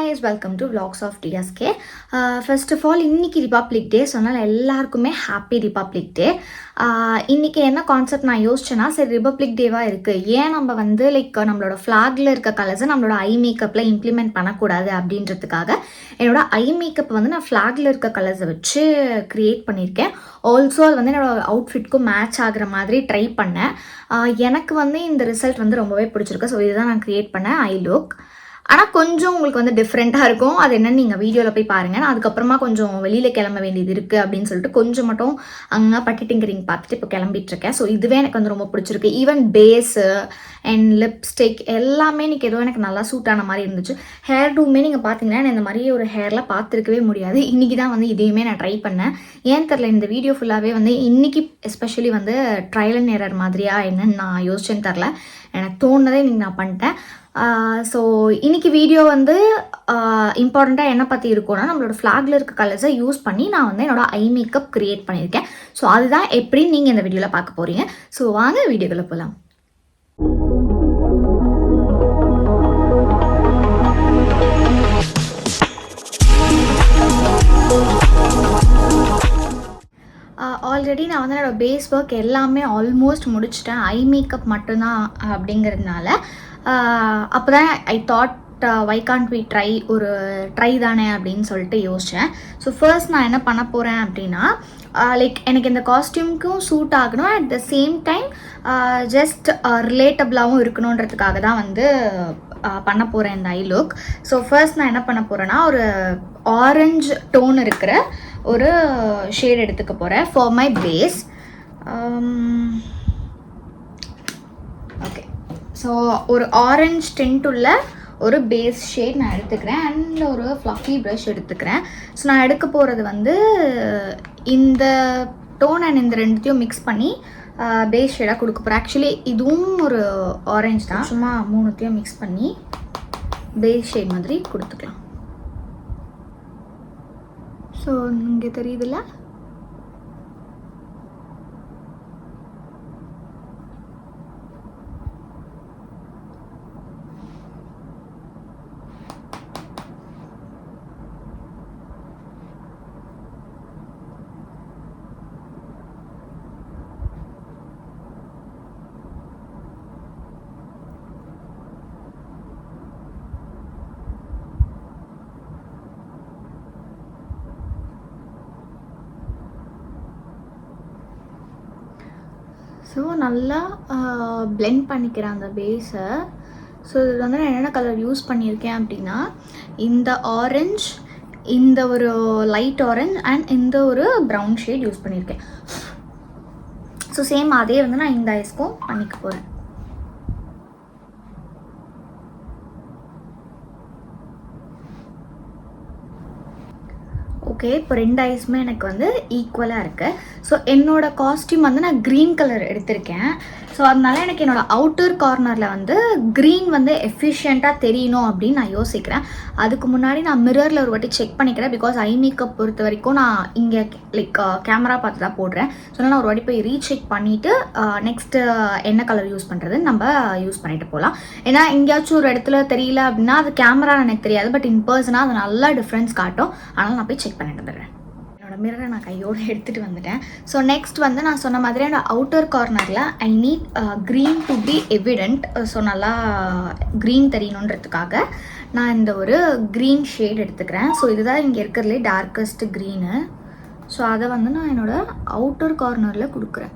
guys, welcome to Vlogs of DSK. First of all, இன்னைக்கு republic டே சொன்னால் எல்லாருக்குமே happy republic டே. இன்றைக்கி என்ன கான்செப்ட் நான் யோசிச்சேன்னா, சரி ரிபப்ளிக் டேவாக இருக்குது, ஏன் நம்ம வந்து நம்மளோட ஃப்ளாகில் இருக்க கலர்ஸை நம்மளோட ஐ மேக்கப்பில் இம்ப்ளிமெண்ட் பண்ணக்கூடாது அப்படின்றதுக்காக என்னோட ஐ மேக்கப் வந்து நான் ஃப்ளாகில் இருக்க கலர்ஸை வச்சு க்ரியேட் பண்ணியிருக்கேன். ஆல்சோ அது வந்து என்னோடய அவுட்ஃபிட்க்கும் மேட்ச் ஆகிற மாதிரி ட்ரை பண்ணேன். எனக்கு வந்து இந்த ரிசல்ட் வந்து ரொம்பவே பிடிச்சிருக்கு. ஸோ இதுதான் நான் க்ரியேட் பண்ணேன் ஐ லுக். ஆனால் கொஞ்சம் உங்களுக்கு வந்து டிஃப்ரெண்ட்டாக இருக்கும். அது என்னென்னு நீங்கள் வீடியோவில் போய் பாருங்கள். நான் அதுக்கப்புறமா கொஞ்சம் வெளியில் கிளம்ப வேண்டியது இருக்குது அப்படின்னு சொல்லிட்டு கொஞ்சம் மட்டும் அங்கே பட்டி டிங்கரிங் பார்த்துட்டு இப்போ கிளம்பிட்டுருக்கேன். ஸோ இதுவே எனக்கு வந்து ரொம்ப பிடிச்சிருக்கு. ஈவன் பேஸு அண்ட் லிப்ஸ்டிக் எல்லாமே இன்றைக்கி ஏதோ எனக்கு நல்லா சூட் ஆன மாதிரி இருந்துச்சு. ஹேர் டூமே நீங்கள் பார்த்தீங்கன்னா நான் இந்த மாதிரி ஒரு ஹேர்லாம் பார்த்துருக்கவே முடியாது. இன்றைக்கி தான் வந்து இதையுமே நான் ட்ரை பண்ணேன். ஏன் தெரில, இந்த வீடியோ ஃபுல்லாகவே வந்து இன்றைக்கி எஸ்பெஷலி வந்து ட்ரையல் அண்ட் எரர் மாதிரியா என்னன்னு நான் யோசிச்சேன்னு தெரில. எனக்கு தோணுனதே இன்றைக்கி நான் பண்ணிட்டேன். ஸோ இன்றைக்கி வீடியோ வந்து இம்பார்ட்டண்ட்டாக என்ன பற்றி இருக்கும்னா, நம்மளோட ஃப்ளாகில் இருக்க கலர்ஸை யூஸ் பண்ணி நான் வந்து என்னோடய ஐ மேக்கப் க்ரியேட் பண்ணியிருக்கேன். ஸோ அதுதான் எப்படின்னு நீங்கள் இந்த வீடியோவில் பார்க்க போகிறீங்க. ஸோ வாங்க வீடியோக்குள்ளே போகலாம். ஆல்ரெடி நான் வந்து என்னோடய பேஸ் ஒர்க் எல்லாமே ஆல்மோஸ்ட் முடிச்சிட்டேன். ஐ மேக்கப் மட்டும்தான் அப்படிங்கிறதுனால அப்போ தான் I thought why can't we try தானே அப்படின்னு சொல்லிட்டு யோசித்தேன். ஸோ ஃபர்ஸ்ட் நான் என்ன பண்ண போகிறேன் அப்படின்னா, எனக்கு இந்த காஸ்டியூம்க்கும் சூட் ஆகணும், at the same time just ரிலேட்டபிளாகவும் இருக்கணுன்றதுக்காக தான் வந்து பண்ண போகிறேன் இந்த ஐ லுக். ஸோ ஃபர்ஸ்ட் நான் என்ன பண்ண போகிறேன்னா, ஒரு ஆரஞ்சு டோன் இருக்கிற ஒரு ஷேட் எடுத்துக்க போகிறேன் for my base. Okay, so ஒரு ஆரஞ்ச் டென்ட் உள்ள ஒரு பேஸ் ஷேட் நான் எடுத்துக்கிறேன் அண்ட் ஒரு ஃப்ளஃபி ப்ரஷ் எடுத்துக்கிறேன். ஸோ நான் எடுக்க போகிறது வந்து இந்த டோன் அண்ட் இந்த ரெண்டுத்தையும் மிக்ஸ் பண்ணி பேஸ் ஷேடாக கொடுக்க போகிறேன். ஆக்சுவலி இதுவும் ஒரு ஆரஞ்ச் தான், சும்மா மூணுத்தையும் மிக்ஸ் பண்ணி பேஸ் ஷேட் மாதிரி கொடுத்துக்கலாம். ஸோ இங்கே தெரியுதுல்ல, ஸோ நல்லா பிளெண்ட் பண்ணிக்கிறேன் அந்த பேஸை. ஸோ இது வந்து நான் என்னென்ன கலர் யூஸ் பண்ணியிருக்கேன் அப்படின்னா, இந்த ஆரஞ்ச், இந்த ஒரு லைட் ஆரஞ்ச் அண்ட் இந்த ஒரு ப்ரௌன் ஷேட் யூஸ் பண்ணியிருக்கேன். ஸோ சேம் அதே வந்து நான் இந்த ஐஸ்க்கும் பண்ணிக்க போகிறேன். ஓகே, இப்போ ரெண்டு ஐஸுமே எனக்கு வந்து ஈக்குவலாக இருக்குது. ஸோ என்னோடய காஸ்டியூம் வந்து நான் க்ரீன் கலர் எடுத்திருக்கேன். ஸோ அதனால எனக்கு என்னோடய அவுட்டர் கார்னரில் வந்து க்ரீன் வந்து எஃபிஷியண்ட்டாக தெரியணும் அப்படின்னு நான் யோசிக்கிறேன். அதுக்கு முன்னாடி நான் மிரரில் ஒரு வாட்டி செக் பண்ணிக்கிறேன். பிகாஸ் ஐ மேக்கப் பொறுத்த வரைக்கும் நான் இங்கே கேமரா பார்த்து தான் போடுறேன். ஸோ நான் ஒரு வாட்டி போய் ரீசெக் பண்ணிவிட்டு நெக்ஸ்ட்டு என்ன கலர் யூஸ் பண்ணுறதுன்னு நம்ம யூஸ் பண்ணிட்டு போகலாம். ஏன்னா எங்கேயாச்சும் ஒரு இடத்துல தெரியல அப்படின்னா அது கேமரா எனக்கு தெரியாது, பட் இன் பர்சனாக அது நல்லா டிஃப்ரென்ஸ் காட்டும். அதனால் நான் போய் செக் பண்ணிட்டு வந்துடுறேன். என்னோட மிரரை நான் கையோடு எடுத்துகிட்டு வந்துட்டேன். ஸோ நெக்ஸ்ட் வந்து நான் சொன்ன மாதிரி என்னோட அவுட்டர் கார்னரில் I need green to be evident. So நல்லா க்ரீன் தெரியணுன்றதுக்காக நான் இந்த ஒரு க்ரீன் ஷேட் எடுத்துக்கிறேன். ஸோ இதுதான் இங்கே இருக்கிறதுலே டார்க்கஸ்ட் க்ரீனு. ஸோ அதை வந்து நான் என்னோடய அவுட்டர் கார்னரில் கொடுக்குறேன்.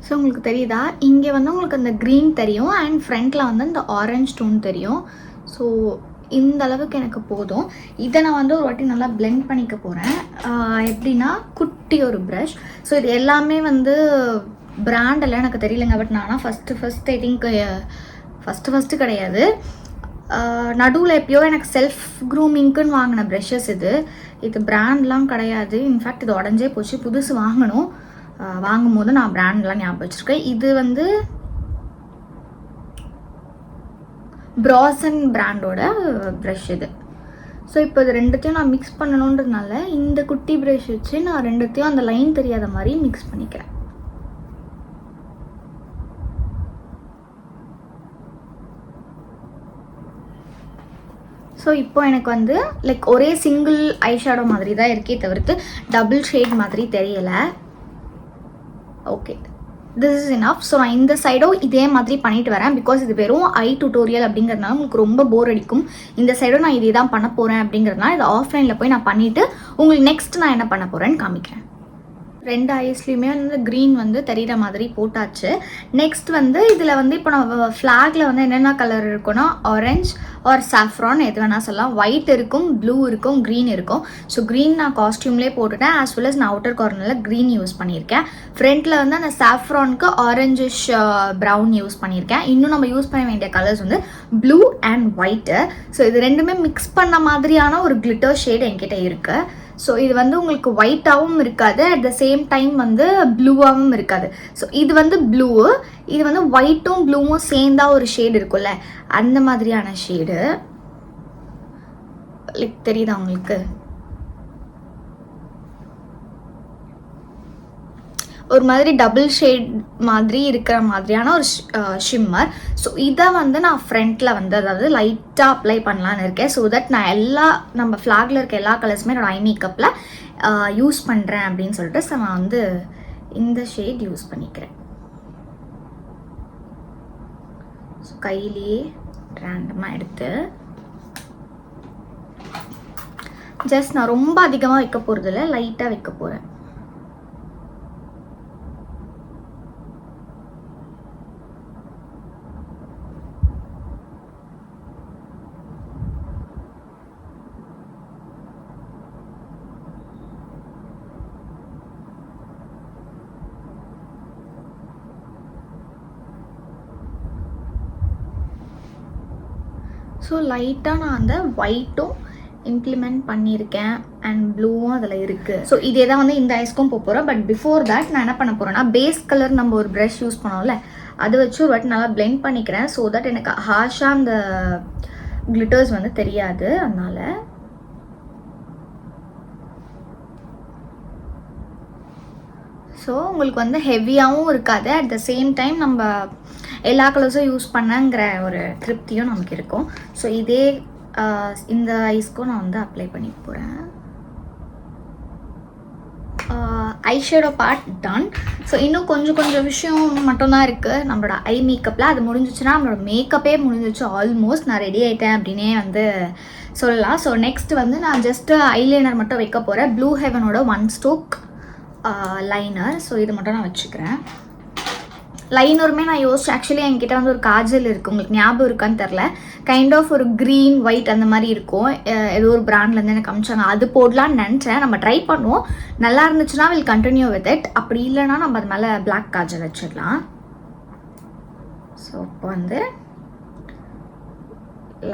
ஸோ உங்களுக்கு தெரியுதா, இங்கே வந்து உங்களுக்கு அந்த க்ரீன் தெரியும் அண்ட் ஃப்ரண்ட்டில் வந்து இந்த ஆரஞ்ச் டோன் தெரியும். ஸோ இந்த அளவுக்கு எனக்கு போதும். இதை நான் வந்து ஒரு வாட்டி நல்லா பிளெண்ட் பண்ணிக்க போகிறேன். எப்படின்னா குட்டி ஒரு ப்ரஷ். ஸோ இது எல்லாமே வந்து பிராண்டெல்லாம் எனக்கு தெரியலைங்க. பட் நானா ஃபஸ்ட்டு ஐ திங்க் ஃபஸ்ட்டு கிடையாது, நடுவில் எப்பயோ எனக்கு செல்ஃப் க்ரூமிங்க்குன்னு வாங்கின ப்ரெஷ்ஷஸ் இது பிராண்ட்லாம் கிடையாது. இன்ஃபேக்ட் இது உடஞ்சே போச்சு, புதுசு வாங்கணும். வாங்கும்போது நான் பிராண்ட்லாம் ஞாபகம் வச்சுருக்கேன். இது வந்து ப்ராசன் பிராண்டோட ப்ரஷ் இது. ஸோ இப்போ இது ரெண்டுத்தையும் நான் மிக்ஸ் பண்ணணுன்றதுனால இந்த குட்டி ப்ரஷ் வச்சு நான் ரெண்டுத்தையும் அந்த லைன் தெரியாத மாதிரி மிக்ஸ் பண்ணிக்கிறேன். ஸோ இப்போ எனக்கு வந்து லைக் ஒரே சிங்கிள் ஐஷேடோ மாதிரி தான் இருக்கே தவிர்த்து டபுள் ஷேட் மாதிரி தெரியலை. Okay, this is enough. So நான் இந்த சைடும் இதே மாதிரி பண்ணிட்டு வரேன். பிகாஸ் இது வெறும் ஐ டியூட்டோரியல் அப்படிங்கிறதுனால உங்களுக்கு ரொம்ப போர் அடிக்கும். இந்த சைடும் நான் இதே தான் பண்ண போகிறேன் அப்படிங்கிறதுனால இது ஆஃப்லைனில் போய் நான் பண்ணிவிட்டு உங்களுக்கு நெக்ஸ்ட் நான் என்ன பண்ண போகிறேன்னு காமிக்கிறேன். ரெண்டு ஐஸ்லேயுமே வந்து க்ரீன் வந்து தெரிகிற மாதிரி போட்டாச்சு. நெக்ஸ்ட் வந்து இதில் வந்து இப்போ நம்ம ஃப்ளாகில் வந்து என்னென்ன கலர் இருக்குன்னா ஆரஞ்ச் ஆர் சாஃப்ரான் எது வேணால் சொல்லலாம். ஒயிட் இருக்கும், ப்ளூ இருக்கும், க்ரீன் இருக்கும். ஸோ க்ரீன் நான் காஸ்டியூம்லேயே போட்டுட்டேன். ஆஸ் வெல் அஸ் நான் அவுட்டர் கார்னரில் க்ரீன் யூஸ் பண்ணியிருக்கேன். ஃப்ரண்ட்டில் வந்து அந்த சாஃப்ரானுக்கு ஆரஞ்சிஷ் ப்ரௌன் யூஸ் பண்ணியிருக்கேன். இன்னும் நம்ம யூஸ் பண்ண வேண்டிய கலர்ஸ் வந்து ப்ளூ அண்ட் ஒயிட்டு. ஸோ இது ரெண்டுமே மிக்ஸ் பண்ண மாதிரியான ஒரு கிளிட்டர் ஷேட் என்கிட்ட இருக்குது. ஸோ இது வந்து உங்களுக்கு ஒயிட்டாகவும் இருக்காது, அட் த சேம் டைம் வந்து ப்ளூவாகவும் இருக்காது. ஸோ இது வந்து ப்ளூ, இது வந்து ஒயிட்டும் ப்ளூவும் சேர்ந்தா ஒரு ஷேடு இருக்கும்ல, அந்த மாதிரியான ஷேடு. லைக் தெரியுதா உங்களுக்கு? ஒரு மாதிரி டபுள் ஷேட் மாதிரி இருக்கிற மாதிரியான ஒரு ஷிம்மர். ஸோ இதை வந்து நான் ஃப்ரண்ட்டில் வந்து அதாவது லைட்டாக அப்ளை பண்ணலான்னு இருக்கேன். ஸோ தட் நான் நம்ம ஃப்ளாகில் இருக்க எல்லா கலர்ஸுமே என்னோட ஐ மேக்கப்பில் யூஸ் பண்ணுறேன் அப்படின்னு சொல்லிட்டு ஸோ நான் வந்து இந்த ஷேட் யூஸ் பண்ணிக்கிறேன். ஸோ கையிலேயே ரேண்டமாக எடுத்து ஜஸ்ட் நான் ரொம்ப அதிகமாக வைக்க போகிறதில்ல, லைட்டாக வைக்க போகிறேன். ஸோ லைட்டாக நான் அந்த ஒயிட்டும் இம்ப்ளிமெண்ட் பண்ணியிருக்கேன் அண்ட் ப்ளூவும் அதில் இருக்குது. ஸோ இதே தான் வந்து இந்த ஐஸ்க்கும் போக போகிறோம். பட் பிஃபோர் தேட் நான் என்ன பண்ண போகிறேன்னா பேஸ் கலர் நம்ம ஒரு ப்ரஷ் யூஸ் பண்ணோம்ல, அதை வச்சு ஒரு வாட்டி நல்லா பிளெண்ட் பண்ணிக்கிறேன். ஸோ தட் எனக்கு ஹார்ஷாக அந்த கிளிட்டர்ஸ் வந்து தெரியாது. அதனால் ஸோ உங்களுக்கு வந்து ஹெவியாகவும் இருக்காது, அட் த சேம் டைம் நம்ம எல்லா கலர்ஸும் யூஸ் பண்ணங்கிற ஒரு திருப்தியும் நமக்கு இருக்கும். ஸோ இதே இந்த ஐஸ்க்கும் நான் வந்து அப்ளை பண்ணி போகிறேன். Eyeshadow part ton. ஸோ இன்னும் கொஞ்சம் விஷயம் மட்டும்தான் இருக்குது நம்மளோட ஐ மேக்கப்பில். அது முடிஞ்சிச்சுன்னா நம்மளோட மேக்கப்பே முடிஞ்சிச்சு ஆல்மோஸ்ட். நான் ரெடி ஆகிட்டேன் அப்படின்னே வந்து சொல்லலாம். ஸோ நெக்ஸ்ட் வந்து நான் ஜஸ்ட்டு ஐலைனர் மட்டும் வைக்க போகிறேன். ப்ளூ ஹெவனோட 1 ஸ்ட்ரோக் லைனர். ஸோ இது மட்டும் நான் வச்சுக்கிறேன். லைனருமே நான் யோசிச்சு ஆக்சுவலி என்கிட்ட வந்து ஒரு காஜல் இருக்குது, உங்களுக்கு ஞாபகம் இருக்கான்னு தெரில, கைண்ட் ஆஃப் ஒரு க்ரீன் ஒயிட் அந்த மாதிரி இருக்கும், ஏதோ ஒரு பிராண்ட்லேருந்து எனக்கு அமிச்சாங்க, அது போடலான்னு நினச்சேன். நம்ம ட்ரை பண்ணுவோம், நல்லா இருந்துச்சுன்னா வில் கண்டினியூ வித் இட். அப்படி இல்லைன்னா நம்ம அது மேலே பிளாக் காஜல் வச்சிடலாம். ஸோ இப்போ வந்து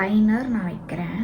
லைனர் நான் வைக்கிறேன்.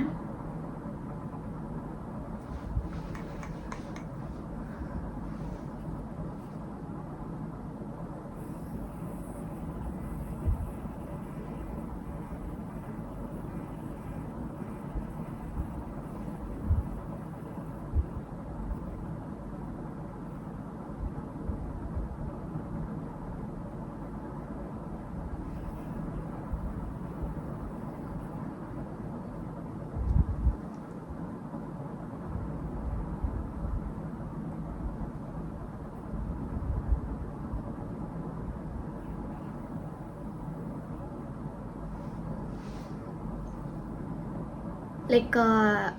லைக்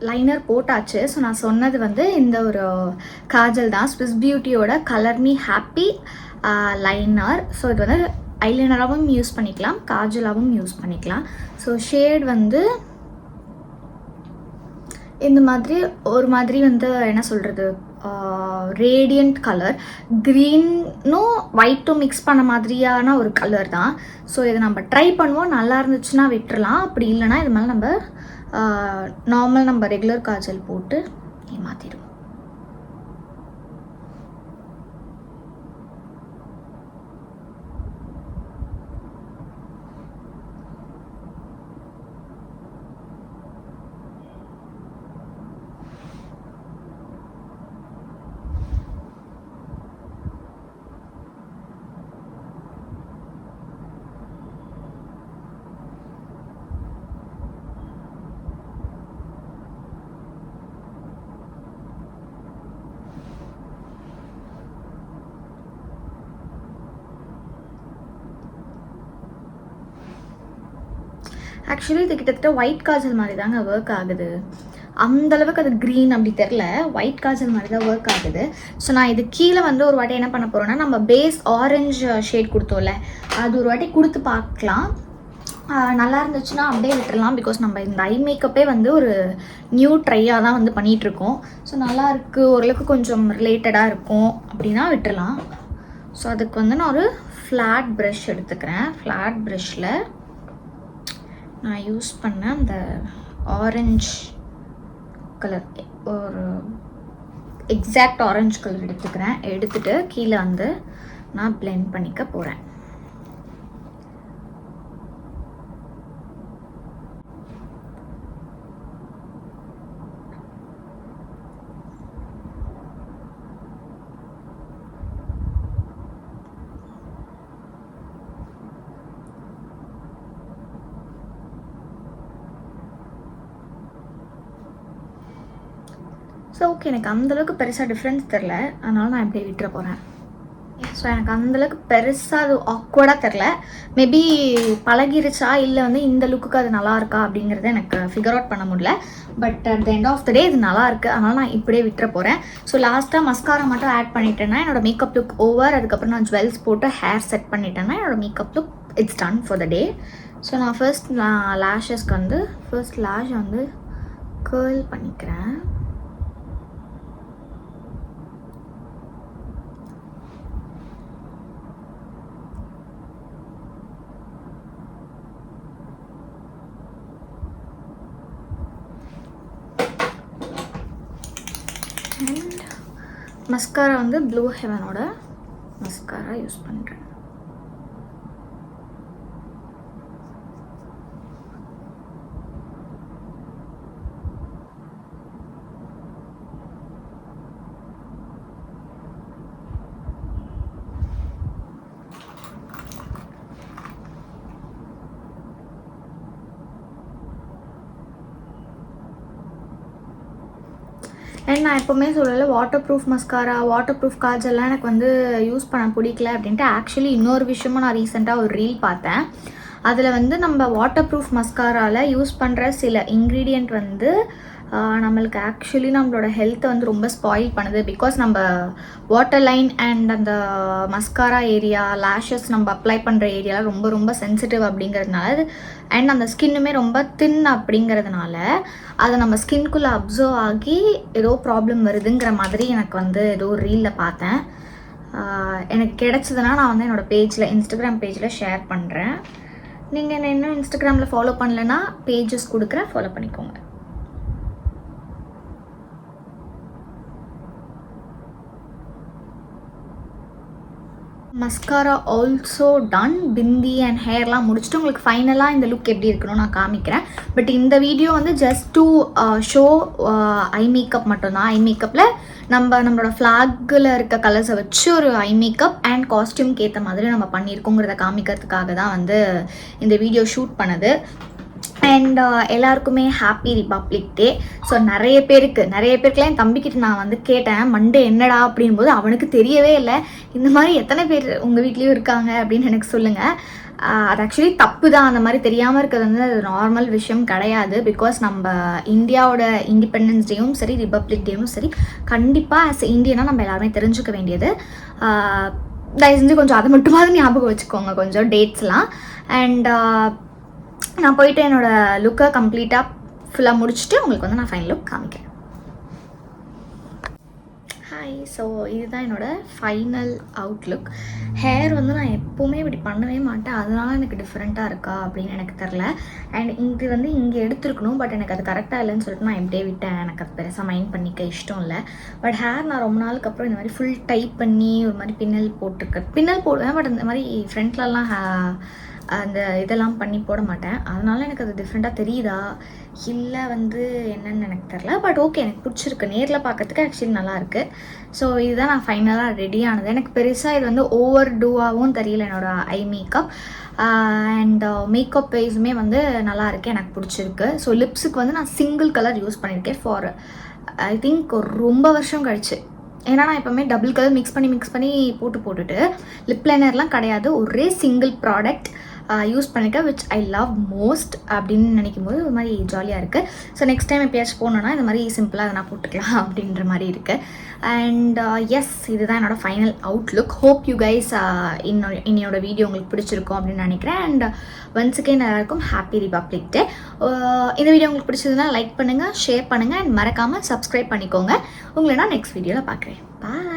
லைனர் போட்டாச்சு. ஸோ நான் சொன்னது வந்து இந்த ஒரு காஜல் தான், ஸ்விஸ் பியூட்டியோட colour me happy liner. So இது வந்து ஐலைனராகவும் யூஸ் பண்ணிக்கலாம், காஜலாகவும் யூஸ் பண்ணிக்கலாம். ஸோ ஷேட் வந்து இந்த மாதிரி ஒரு மாதிரி வந்து என்ன சொல்கிறது, ரேடியண்ட் கலர், க்ரீனும் ஒயிட்டும் மிக்ஸ் பண்ண மாதிரியான ஒரு கலர் தான். ஸோ இதை நம்ம ட்ரை பண்ணுவோம். நல்லா இருந்துச்சுன்னா விட்டுறலாம், அப்படி இல்லைனா இது மேலே நம்ம நார்மல் நம்ம ரெகுலர் காஜல் போட்டு ஏமாற்றிடுவோம். ஆக்சுவலி இது கிட்டத்தட்ட ஒயிட் காஜல் மாதிரி தாங்க ஒர்க் ஆகுது. அந்தளவுக்கு அது க்ரீன் அப்படி தெரில, ஒயிட் காஜல் மாதிரி தான் ஒர்க் ஆகுது. ஸோ நான் இது கீழே வந்து ஒரு வாட்டி என்ன பண்ண போகிறோன்னா, நம்ம பேஸ் ஆரஞ்சு ஷேட் கொடுத்தோம்ல, அது ஒரு வாட்டி கொடுத்து பார்க்கலாம். நல்லா இருந்துச்சுன்னா அப்படியே விட்டுடலாம். பிகாஸ் நம்ம இந்த ஐ மேக்கப்பே வந்து ஒரு நியூ ட்ரையாக தான் வந்து பண்ணிகிட்ருக்கோம். ஸோ நல்லாயிருக்கு, ஓரளவுக்கு கொஞ்சம் ரிலேட்டடாக இருக்கும் அப்படின்னா விட்டுடலாம். ஸோ அதுக்கு வந்து நான் ஒரு ஃப்ளாட் ப்ரஷ் எடுத்துக்கிறேன். ஃப்ளாட் ப்ரஷ்ஷில் நான் யூஸ் பண்ண அந்த ஆரஞ்சு கலர், ஒரு எக்ஸாக்ட் ஆரஞ்சு கலர் எடுத்துக்கிறேன். எடுத்துகிட்டு கீழே வந்து நான் பிளெண்ட் பண்ணிக்க போகிறேன். ஸோ ஓகே, எனக்கு அந்தளவுக்கு பெருசாக டிஃப்ரென்ஸ் தெரில, அதனால் நான் இப்படி விட்டுற போகிறேன். ஸோ எனக்கு அந்தளவுக்கு பெருசாக அது ஆக்வர்டாக தெரில. மேபி பழகிருச்சா இல்லை வந்து இந்த லுக்குக்கு அது நல்லா இருக்கா அப்படிங்கிறத எனக்கு ஃபிகர் அவுட் பண்ண முடியல. But at the end of the day இது நல்லா இருக்குது, அதனால் நான் இப்படியே விட்டுற போகிறேன். ஸோ லாஸ்ட்டாக மஸ்காரா மட்டும் ஆட் பண்ணிட்டேன்னா என்னோடய மேக்கப் லுக் ஓவர். அதுக்கப்புறம் நான் ஜுவல்ஸ் போட்டு ஹேர் செட் பண்ணிட்டேன்னா என்னோடய makeup look it's done for the day. So நான் ஃபர்ஸ்ட் லேஷஸ்க்கு வந்து ஃபர்ஸ்ட் லேஷ் வந்து கேர்ள் பண்ணிக்கிறேன். அண்ட் மஸ்காரா வந்து ப்ளூ ஹெவனோட மஸ்காரா யூஸ் பண்ணுறேன். அண்ட் நான் எப்போவுமே சொல்லலை waterproof mascara, waterproof காஜல்லாம் எனக்கு வந்து யூஸ் பண்ண பிடிக்கல அப்படின்ட்டு. ஆக்சுவலி இன்னொரு விஷயமும் நான் ரீசெண்டாக ஒரு ரீல் பார்த்தேன். அதில் வந்து நம்ம வாட்டர் ப்ரூஃப் மஸ்காராவில் யூஸ் பண்ணுற சில இன்க்ரீடியண்ட் வந்து நம்மளுக்கு ஆக்சுவலி நம்மளோட ஹெல்த்தை வந்து ரொம்ப ஸ்பாயில் பண்ணுது. பிகாஸ் நம்ம வாட்டர் லைன் அண்ட் அந்த மஸ்காரா ஏரியா, லேஷஸ் நம்ம அப்ளை பண்ணுற ஏரியாவில் ரொம்ப ரொம்ப சென்சிட்டிவ் அப்படிங்கிறதுனால, அண்ட் அந்த ஸ்கின்னுமே ரொம்ப தின் அப்படிங்கிறதுனால அதை நம்ம ஸ்கின்குள்ளே அப்சர்வ் ஆகி ஏதோ ப்ராப்ளம் வருதுங்கிற மாதிரி எனக்கு வந்து ஏதோ ஒரு ரீலில் பார்த்தேன். எனக்கு கிடச்சதுன்னா நான் வந்து என்னோடய பேஜில், இன்ஸ்டாகிராம் பேஜில் ஷேர் பண்ணுறேன். நீங்கள் என்ன இன்னும் இன்ஸ்டாகிராமில் ஃபாலோ பண்ணலைன்னா பேஜஸ் கொடுக்குறேன், ஃபாலோ பண்ணிக்கோங்க. Mascara also done. Bindi and ஹேர்லாம் முடிச்சுட்டு உங்களுக்கு ஃபைனலாக இந்த லுக் எப்படி இருக்கணும் நான் காமிக்கிறேன். பட் இந்த வீடியோ வந்து just to show eye makeup மட்டும்தான். ஐ மேக்கப்பில் நம்மளோட ஃப்ளாகில் இருக்க கலர்ஸை வச்சு ஒரு ஐ மேக்கப் அண்ட் காஸ்டியூம்க்கு ஏற்ற மாதிரி நம்ம பண்ணியிருக்கோங்கிறத காமிக்கிறதுக்காக தான் வந்து இந்த வீடியோ ஷூட் பண்ணது. அண்ட் எல்லாருக்குமே ஹாப்பி ரிபப்ளிக் டே. ஸோ நிறைய பேருக்குலாம் என் தம்பிக்கிட்ட நான் வந்து கேட்டேன், மண்டே என்னடா அப்படின்போது அவனுக்கு தெரியவே இல்லை. இந்த மாதிரி எத்தனை பேர் உங்கள் வீட்லேயும் இருக்காங்க அப்படின்னு எனக்கு சொல்லுங்கள். அது ஆக்சுவலி தப்பு தான், அந்த மாதிரி தெரியாமல் இருக்கிறது வந்து அது நார்மல் விஷயம் கிடையாது. பிகாஸ் நம்ம இந்தியாவோட இண்டிபெண்டன்ஸ் டேவும் சரி, ரிபப்ளிக் டேவும் சரி, கண்டிப்பாக ஆஸ் இந்தியனாக நம்ம எல்லாருமே தெரிஞ்சுக்க வேண்டியது. தயவு செஞ்சு கொஞ்சம் அதை மட்டுமாவது ஞாபகம் வச்சுக்கோங்க, கொஞ்சம் டேட்ஸ்லாம். அண்ட் நான் போயிட்டு என்னோடய லுக்கை கம்ப்ளீட்டாக ஃபுல்லாக முடிச்சுட்டு உங்களுக்கு வந்து நான் ஃபைனல் லுக் காமிக்கிறேன். ஹாய், ஸோ இதுதான் என்னோடய ஃபைனல் அவுட்லுக். ஹேர் வந்து நான் எப்போவுமே இப்படி பண்ணவே மாட்டேன், அதனால எனக்கு டிஃப்ரெண்ட்டாக இருக்கா அப்படின்னு எனக்கு தெரில. அண்ட் இது வந்து இங்கே எடுத்துருக்கணும், பட் எனக்கு அது கரெக்டாக இல்லைன்னு சொல்லிட்டு நான் எப்படியே விட்டேன். எனக்கு அது பெருசாக மைண்ட் பண்ணிக்க இஷ்டம் இல்லை. பட் ஹேர் நான் ரொம்ப நாளுக்கு அப்புறம் இந்த மாதிரி ஃபுல் டைப் பண்ணி ஒரு மாதிரி பின்னல் போடுவேன். பட் இந்த மாதிரி ஃப்ரண்ட்லலாம் அந்த இதெல்லாம் பண்ணி போட மாட்டேன். அதனால எனக்கு அது டிஃப்ரெண்ட்டாக தெரியுதா இல்லை வந்து என்னன்னு எனக்கு தெரில. பட் ஓகே, எனக்கு பிடிச்சிருக்கு. நேரில் பார்க்கறதுக்கு ஆக்சுவலி நல்லாயிருக்கு. ஸோ இதுதான் நான் ஃபைனலாக ரெடி ஆனது. எனக்கு பெருசாக இது வந்து ஓவர் டூவாகவும் தெரியல என்னோடய ஐ மேக்கப். அண்ட் மேக்கப் வைஸுமே வந்து நல்லாயிருக்கு, எனக்கு பிடிச்சிருக்கு. ஸோ லிப்ஸுக்கு வந்து நான் சிங்கிள் கலர் யூஸ் பண்ணியிருக்கேன் ஃபார் ஐ திங்க் ரொம்ப வருஷம் கழிச்சு. ஏன்னா நான் எப்போவுமே டபுள் கலர் மிக்ஸ் பண்ணி போட்டுட்டு லிப் லைனர்லாம் கிடையாது, ஒரே சிங்கிள் ப்ராடக்ட் யூஸ் பண்ணியிருக்கேன், விச் ஐ லவ் மோஸ்ட் அப்படின்னு நினைக்கும் போது ஒரு மாதிரி ஜாலியாக இருக்குது. ஸோ நெக்ஸ்ட் டைம் எப்பயாச்சும் போனோன்னா இந்த மாதிரி சிம்பிளாக அதை நான் போட்டுக்கலாம் அப்படின்ற மாதிரி இருக்குது. அண்ட் எஸ், இதுதான் என்னோடய final Outlook. Hope you guys என்னோட வீடியோ உங்களுக்கு பிடிச்சிருக்கும் அப்படின்னு நினைக்கிறேன். அண்ட் ஒன்ஸ் அகெயின் எல்லாருக்கும் ஹாப்பி ரிபப்ளிக் டே. இந்த வீடியோ உங்களுக்கு பிடிச்சதுன்னா லைக் பண்ணுங்கள், ஷேர் பண்ணுங்கள், அண்ட் மறக்காமல் சப்ஸ்கிரைப் பண்ணிக்கோங்க. உங்களை நான் நெக்ஸ்ட் வீடியோவில் பார்க்குறேன். பாய்.